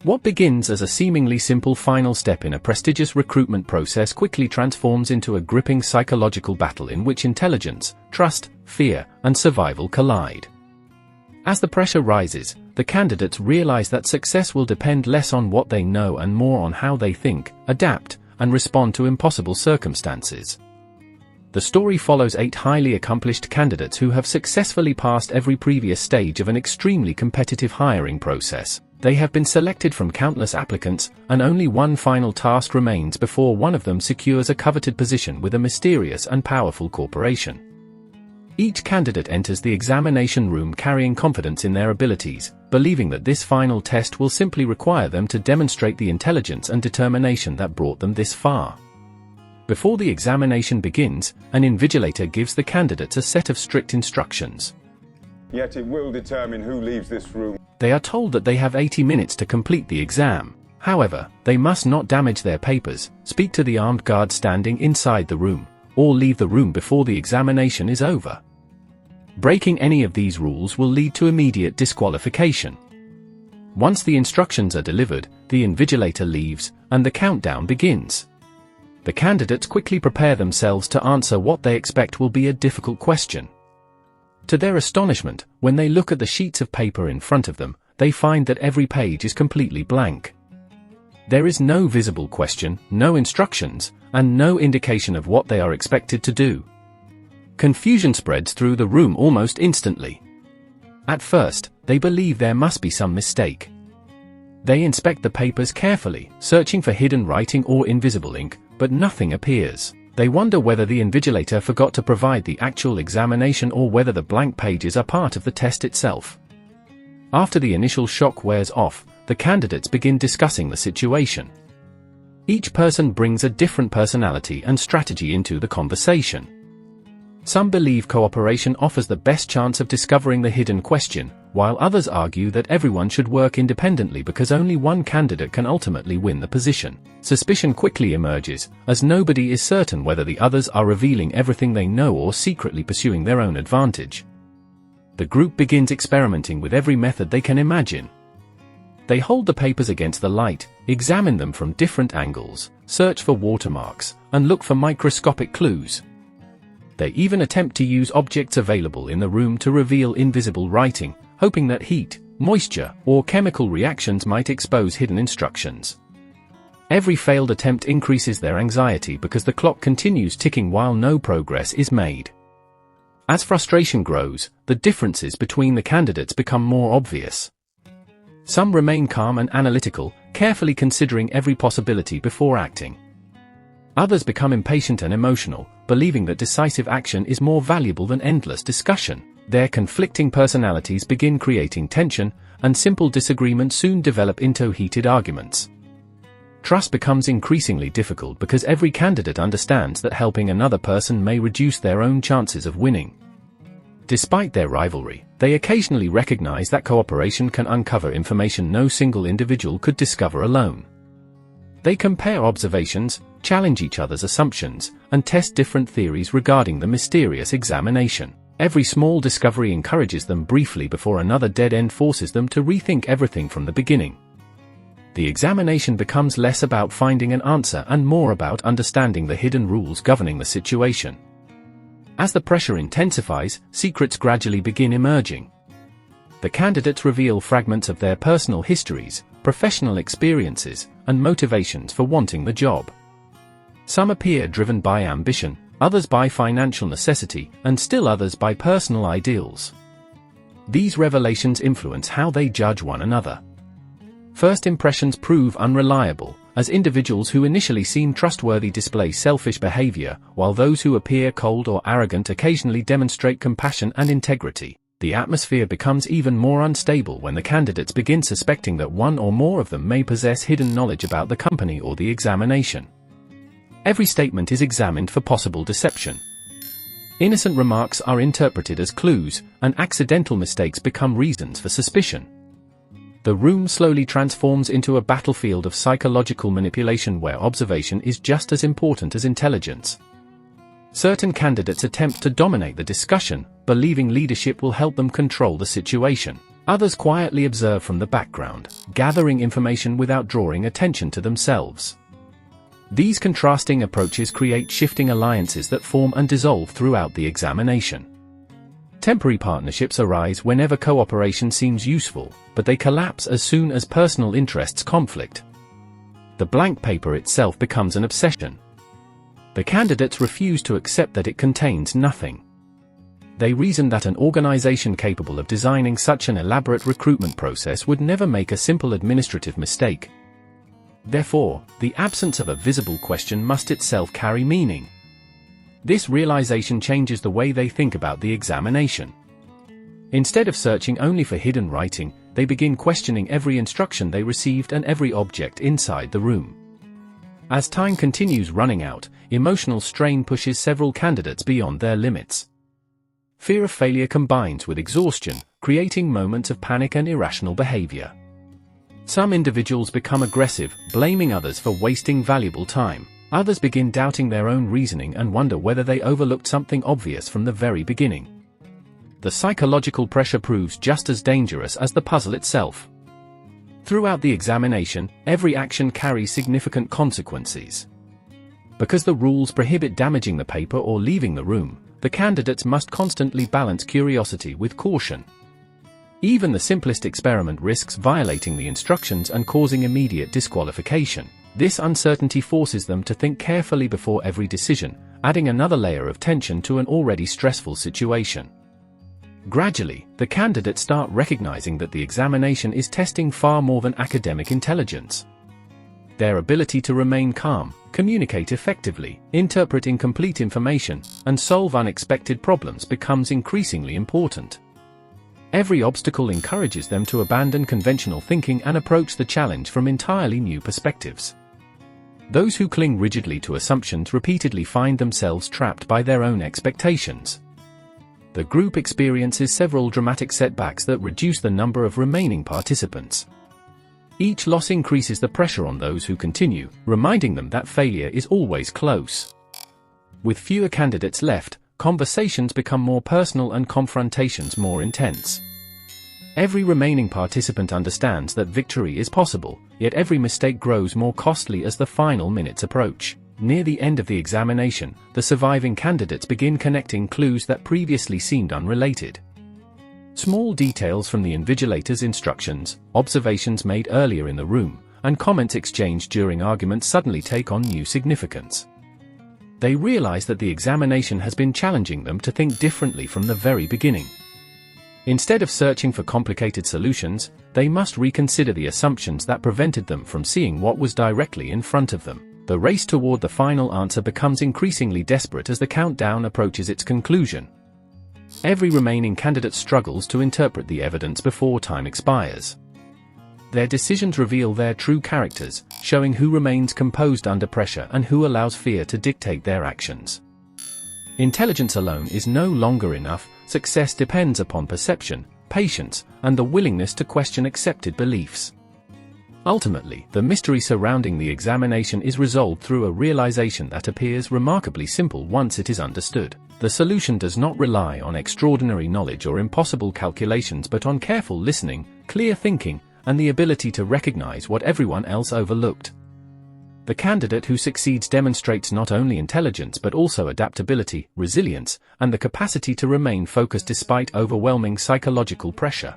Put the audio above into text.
What begins as a seemingly simple final step in a prestigious recruitment process quickly transforms into a gripping psychological battle in which intelligence, trust, fear, and survival collide. As the pressure rises, the candidates realize that success will depend less on what they know and more on how they think, adapt, and respond to impossible circumstances. The story follows 8 highly accomplished candidates who have successfully passed every previous stage of an extremely competitive hiring process. They have been selected from countless applicants, and only one final task remains before one of them secures a coveted position with a mysterious and powerful corporation. Each candidate enters the examination room carrying confidence in their abilities, believing that this final test will simply require them to demonstrate the intelligence and determination that brought them this far. Before the examination begins, an invigilator gives the candidates a set of strict instructions. Yet it will determine who leaves this room. They are told that they have 80 minutes to complete the exam. However, they must not damage their papers, speak to the armed guard standing inside the room, or leave the room before the examination is over. Breaking any of these rules will lead to immediate disqualification. Once the instructions are delivered, the invigilator leaves, and the countdown begins. The candidates quickly prepare themselves to answer what they expect will be a difficult question. To their astonishment, when they look at the sheets of paper in front of them, they find that every page is completely blank. There is no visible question, no instructions, and no indication of what they are expected to do. Confusion spreads through the room almost instantly. At first, they believe there must be some mistake. They inspect the papers carefully, searching for hidden writing or invisible ink, but nothing appears. They wonder whether the invigilator forgot to provide the actual examination or whether the blank pages are part of the test itself. After the initial shock wears off, the candidates begin discussing the situation. Each person brings a different personality and strategy into the conversation. Some believe cooperation offers the best chance of discovering the hidden question, while others argue that everyone should work independently because only one candidate can ultimately win the position. Suspicion quickly emerges, as nobody is certain whether the others are revealing everything they know or secretly pursuing their own advantage. The group begins experimenting with every method they can imagine. They hold the papers against the light, examine them from different angles, search for watermarks, and look for microscopic clues. They even attempt to use objects available in the room to reveal invisible writing, hoping that heat, moisture, or chemical reactions might expose hidden instructions. Every failed attempt increases their anxiety because the clock continues ticking while no progress is made. As frustration grows, the differences between the candidates become more obvious. Some remain calm and analytical, carefully considering every possibility before acting. Others become impatient and emotional, believing that decisive action is more valuable than endless discussion. Their conflicting personalities begin creating tension, and simple disagreements soon develop into heated arguments. Trust becomes increasingly difficult because every candidate understands that helping another person may reduce their own chances of winning. Despite their rivalry, they occasionally recognize that cooperation can uncover information no single individual could discover alone. They compare observations, challenge each other's assumptions, and test different theories regarding the mysterious examination. Every small discovery encourages them briefly before another dead end forces them to rethink everything from the beginning. The examination becomes less about finding an answer and more about understanding the hidden rules governing the situation. As the pressure intensifies, secrets gradually begin emerging. The candidates reveal fragments of their personal histories, professional experiences, and motivations for wanting the job. Some appear driven by ambition, others by financial necessity, and still others by personal ideals. These revelations influence how they judge one another. First impressions prove unreliable, as individuals who initially seem trustworthy display selfish behavior, while those who appear cold or arrogant occasionally demonstrate compassion and integrity. The atmosphere becomes even more unstable when the candidates begin suspecting that one or more of them may possess hidden knowledge about the company or the examination. Every statement is examined for possible deception. Innocent remarks are interpreted as clues, and accidental mistakes become reasons for suspicion. The room slowly transforms into a battlefield of psychological manipulation where observation is just as important as intelligence. Certain candidates attempt to dominate the discussion, believing leadership will help them control the situation. Others quietly observe from the background, gathering information without drawing attention to themselves. These contrasting approaches create shifting alliances that form and dissolve throughout the examination. Temporary partnerships arise whenever cooperation seems useful, but they collapse as soon as personal interests conflict. The blank paper itself becomes an obsession. The candidates refuse to accept that it contains nothing. They reason that an organization capable of designing such an elaborate recruitment process would never make a simple administrative mistake. Therefore, the absence of a visible question must itself carry meaning. This realization changes the way they think about the examination. Instead of searching only for hidden writing, they begin questioning every instruction they received and every object inside the room. As time continues running out, emotional strain pushes several candidates beyond their limits. Fear of failure combines with exhaustion, creating moments of panic and irrational behavior. Some individuals become aggressive, blaming others for wasting valuable time. Others begin doubting their own reasoning and wonder whether they overlooked something obvious from the very beginning. The psychological pressure proves just as dangerous as the puzzle itself. Throughout the examination, every action carries significant consequences. Because the rules prohibit damaging the paper or leaving the room, the candidates must constantly balance curiosity with caution. Even the simplest experiment risks violating the instructions and causing immediate disqualification. This uncertainty forces them to think carefully before every decision, adding another layer of tension to an already stressful situation. Gradually, the candidates start recognizing that the examination is testing far more than academic intelligence. Their ability to remain calm, communicate effectively, interpret incomplete information, and solve unexpected problems becomes increasingly important. Every obstacle encourages them to abandon conventional thinking and approach the challenge from entirely new perspectives. Those who cling rigidly to assumptions repeatedly find themselves trapped by their own expectations. The group experiences several dramatic setbacks that reduce the number of remaining participants. Each loss increases the pressure on those who continue, reminding them that failure is always close. With fewer candidates left, conversations become more personal and confrontations more intense. Every remaining participant understands that victory is possible, yet every mistake grows more costly as the final minutes approach. Near the end of the examination, the surviving candidates begin connecting clues that previously seemed unrelated. Small details from the invigilator's instructions, observations made earlier in the room, and comments exchanged during arguments suddenly take on new significance. They realize that the examination has been challenging them to think differently from the very beginning. Instead of searching for complicated solutions, they must reconsider the assumptions that prevented them from seeing what was directly in front of them. The race toward the final answer becomes increasingly desperate as the countdown approaches its conclusion. Every remaining candidate struggles to interpret the evidence before time expires. Their decisions reveal their true characters, showing who remains composed under pressure and who allows fear to dictate their actions. Intelligence alone is no longer enough. Success depends upon perception, patience, and the willingness to question accepted beliefs. Ultimately, the mystery surrounding the examination is resolved through a realization that appears remarkably simple once it is understood. The solution does not rely on extraordinary knowledge or impossible calculations but on careful listening, clear thinking, and the ability to recognize what everyone else overlooked. The candidate who succeeds demonstrates not only intelligence but also adaptability, resilience, and the capacity to remain focused despite overwhelming psychological pressure.